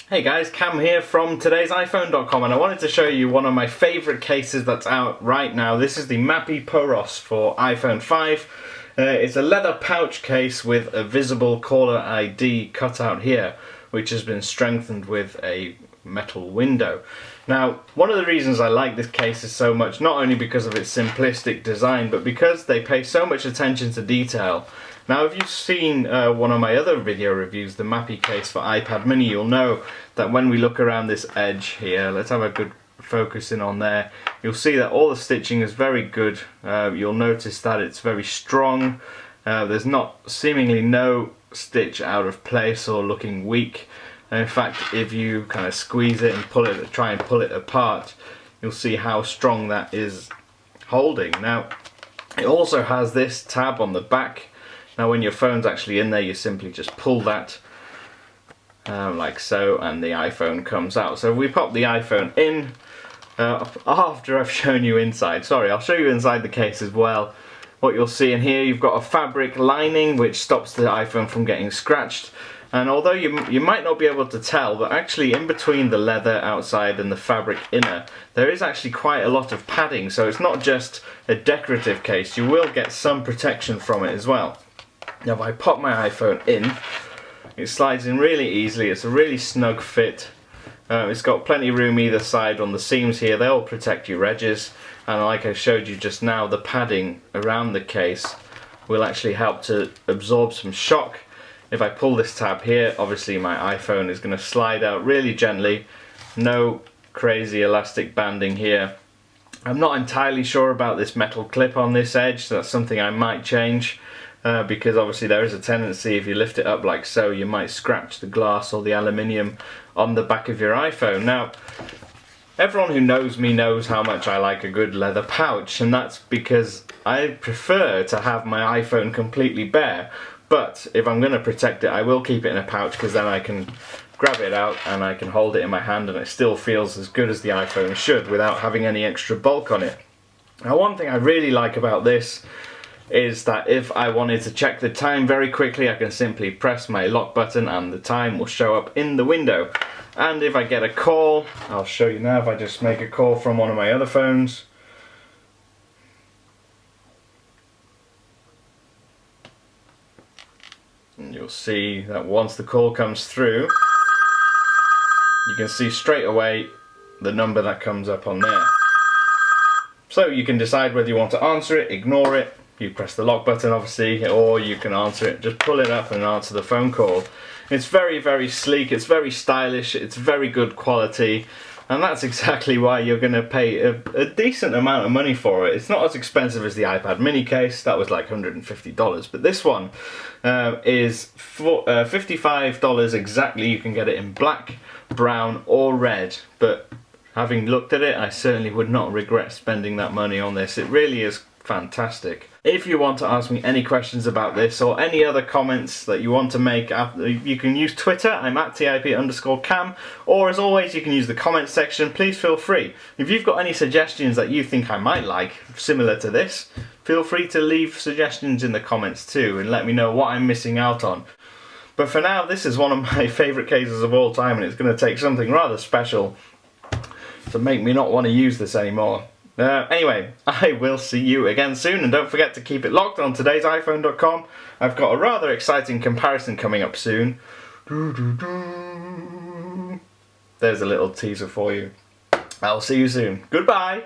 Hey guys, Cam here from today's iPhone.com, and I wanted to show you one of my favourite cases that's out right now. This is the Mapi Poros for iPhone 5. It's a leather pouch case with a visible caller ID cut out here, which has been strengthened with a metal window. Now, one of the reasons I like this case is so much, not only because of its simplistic design, but because they pay so much attention to detail. Now, if you've seen one of my other video reviews, the Mapi case for iPad mini, you'll know that when we look around this edge here, let's have a good focus in on there, you'll see that all the stitching is very good. You'll notice that it's very strong. There's not seemingly no stitch out of place or looking weak. And in fact, if you kind of squeeze it and pull it, try and pull it apart, you'll see how strong that is holding. Now, it also has this tab on the back. Now, when your phone's actually in there, you simply just pull that like so, and the iPhone comes out. So if we pop the iPhone in, after I've shown you inside, sorry, I'll show you inside the case as well. What you'll see in here, you've got a fabric lining which stops the iPhone from getting scratched. And although you might not be able to tell, but actually in between the leather outside and the fabric inner, there is actually quite a lot of padding, so it's not just a decorative case, you will get some protection from it as well. Now if I pop my iPhone in, it slides in really easily, it's a really snug fit. It's got plenty of room either side on the seams here, they'll protect your edges, and like I showed you just now, the padding around the case will actually help to absorb some shock. If I pull this tab here, obviously my iPhone is going to slide out really gently. No crazy elastic banding here. I'm not entirely sure about this metal clip on this edge, so that's something I might change. Because obviously there is a tendency, if you lift it up like so, you might scratch the glass or the aluminium on the back of your iPhone. Now, everyone who knows me knows how much I like a good leather pouch, and that's because I prefer to have my iPhone completely bare. But if I'm going to protect it, I will keep it in a pouch, because then I can grab it out and I can hold it in my hand and it still feels as good as the iPhone should without having any extra bulk on it. Now, one thing I really like about this is that if I wanted to check the time very quickly, I can simply press my lock button and the time will show up in the window. And if I get a call, I'll show you now, if I just make a call from one of my other phones, and you'll see that once the call comes through, you can see straight away the number that comes up on there. So you can decide whether you want to answer it, ignore it, you press the lock button obviously, or you can answer it, just pull it up and answer the phone call. It's very, very sleek, it's very stylish, it's very good quality, and that's exactly why you're going to pay a decent amount of money for it. It's not as expensive as the iPad mini case, that was like $150, but this one is $55 exactly. You can get it in black, brown or red, but having looked at it, I certainly would not regret spending that money on this. It really is fantastic. If you want to ask me any questions about this or any other comments that you want to make, you can use Twitter, I'm at @TIP_Cam, or as always you can use the comments section. Please feel free. If you've got any suggestions that you think I might like, similar to this, feel free to leave suggestions in the comments too and let me know what I'm missing out on. But for now, this is one of my favourite cases of all time, and it's going to take something rather special to make me not want to use this anymore. Anyway, I will see you again soon, and don't forget to keep it locked on today's iPhone.com. I've got a rather exciting comparison coming up soon. There's a little teaser for you. I'll see you soon. Goodbye!